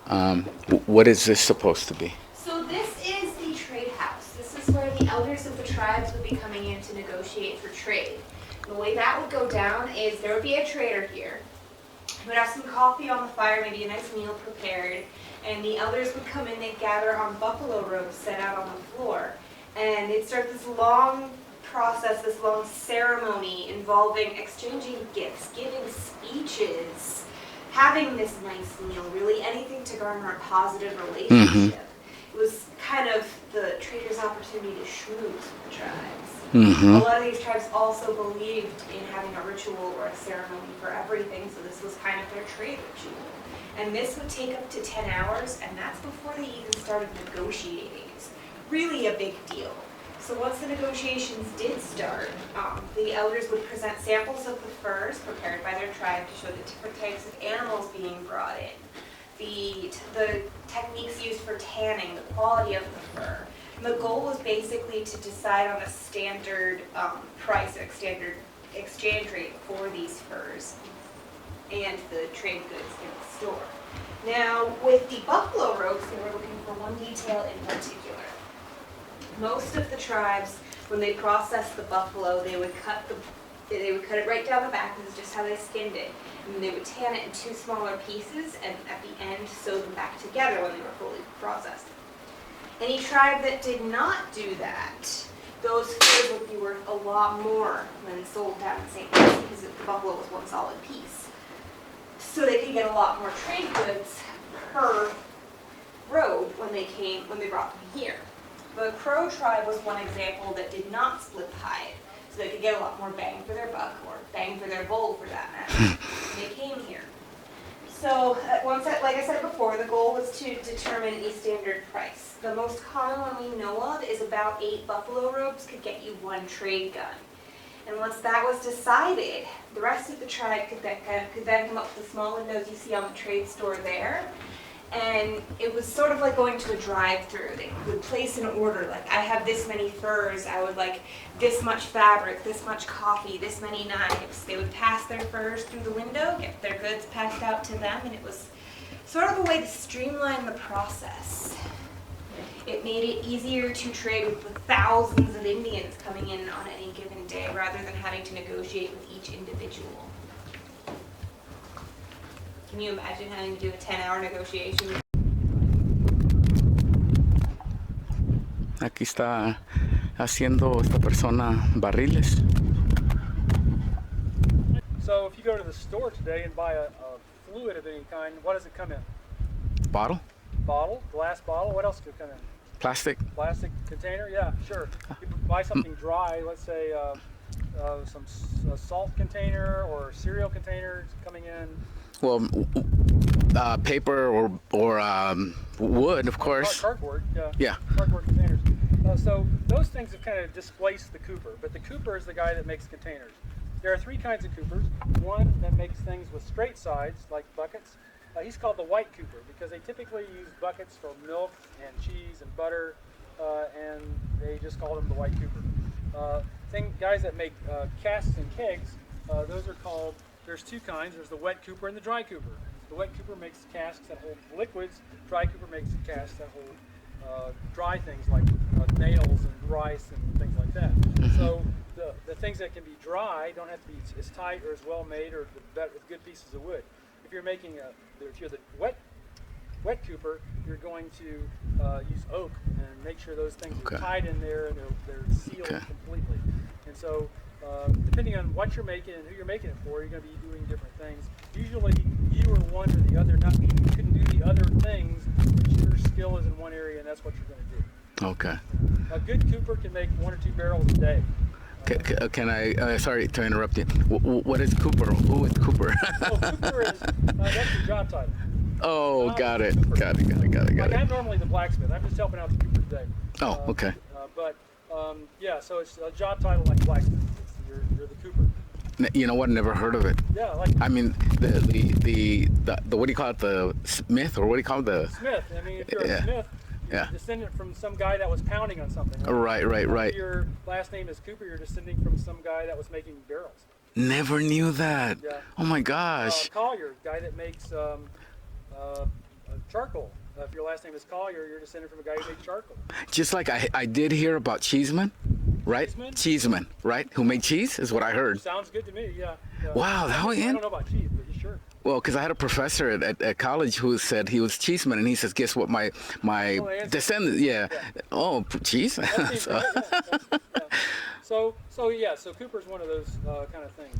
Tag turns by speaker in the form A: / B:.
A: What is this supposed to be?
B: So this is the trade house. This is where the elders of the tribes would be coming in to negotiate for trade. And the way that would go down is there would be a trader here. He would have some coffee on the fire, maybe a nice meal prepared, and the elders would come in, they'd gather on buffalo robes set out on the floor, and they'd start this long process, this long ceremony involving exchanging gifts, giving speeches, having this nice meal, really anything to garner a positive relationship. It was kind of the trader's opportunity to schmooze with the tribes. A lot of these tribes also believed in having a ritual or a ceremony for everything, so this was kind of their trade ritual. And this would take up to 10 hours, and that's before they even started negotiating. It's really a big deal. So once the negotiations did start, the elders would present samples of the furs prepared by their tribe to show the different types of animals being brought in, the techniques used for tanning, the quality of the fur. And the goal was basically to decide on a standard price, a standard exchange rate for these furs and the trade goods in the store. Now, with the buffalo robes, they were looking for one detail in particular. Most of the tribes, when they processed the buffalo, they would cut it right down the back. This is just how they skinned it. And they would tan it in two smaller pieces, and at the end, sew them back together when they were fully processed. Any tribe that did not do that, those furs would be worth a lot more when sold down in St. Louis because the buffalo was one solid piece. So they could get a lot more trade goods per robe when they brought them here. The Crow tribe was one example that did not split the hide, so they could get a lot more bang for their buck, or bang for their bull for that matter. They came here. So like I said before, the goal was to determine a standard price. The most common one we know of is about 8 buffalo robes could get you 1 trade gun. And once that was decided, the rest of the tribe could then come up with the small windows you see on the trade store there. And it was sort of like going to a drive-through. They would place an order, like, I have this many furs, I would like this much fabric, this much coffee, this many knives. They would pass their furs through the window, get their goods passed out to them, and it was sort of a way to streamline the process. It made it easier to trade with the thousands of Indians coming in on any given day, rather than having to negotiate with each individual. Can you imagine having to do a 10-hour negotiation?
A: Aquí está haciendo esta persona barriles.
C: So if you go to the store today and buy a fluid of any kind, what does it come in?
A: Bottle?
C: Bottle, glass bottle. What else could it come in?
A: Plastic?
C: Plastic container? Yeah, sure. You buy something dry, let's say some salt container or cereal container coming in.
A: Well, paper or wood, of course.
C: Cardboard, yeah.
A: Yeah.
C: Cardboard containers. So those things have kind of displaced the cooper, but the cooper is the guy that makes containers. There are 3 kinds of coopers. One that makes things with straight sides, like buckets. He's called the white cooper because they typically use buckets for milk and cheese and butter, and they just call them the white cooper. Guys that make casks and kegs, those are called, there's 2 kinds. There's the wet cooper and the dry cooper. The wet cooper makes casks that hold liquids. Dry cooper makes casks that hold dry things like nails and rice and things like that. So the things that can be dry don't have to be as tight or as well made or with good pieces of wood. If you're the wet cooper, you're going to use oak and make sure those things are tied in there and they're sealed completely. And so depending on what you're making and who you're making it for, you're going to be doing different things. Usually you or one or the other, not meaning you couldn't do the other things, but your skill is in one area and that's what you're going to do.
A: Okay.
C: A good cooper can make 1 or 2 barrels a day.
A: Can I, sorry to interrupt you. What is Cooper? Who is Cooper?
C: Cooper is, that's your job title.
A: Oh, got it. Got
C: Like
A: it.
C: I'm normally the blacksmith. I'm just helping out the cooper today.
A: Oh, okay.
C: Yeah, so it's a job title like blacksmith. You're the cooper.
A: You know what? Never heard of it.
C: Yeah,
A: I mean, the what do you call it? The smith, or what do you call it? The
C: smith. I mean, if you're a smith, you're descendant from some guy that was pounding on something. Right?
A: Right.
C: If your last name is Cooper, you're descending from some guy that was making barrels.
A: Never knew that.
C: Yeah.
A: Oh my gosh.
C: Collier, guy that makes Charcoal. If your last name is Collier, you're descended from a guy who made charcoal.
A: Just like I did hear about Cheeseman, right? Cheeseman, right? Who made cheese is what I heard.
C: Sounds good to me. Yeah.
A: Wow, that was
C: I don't know about cheese, but you sure?
A: Well, because I had a professor at college who said he was Cheeseman, and he says, "Guess what? My descendant, yeah. Oh, cheese."
C: That seems right, yeah. So Cooper's one of those kind of things.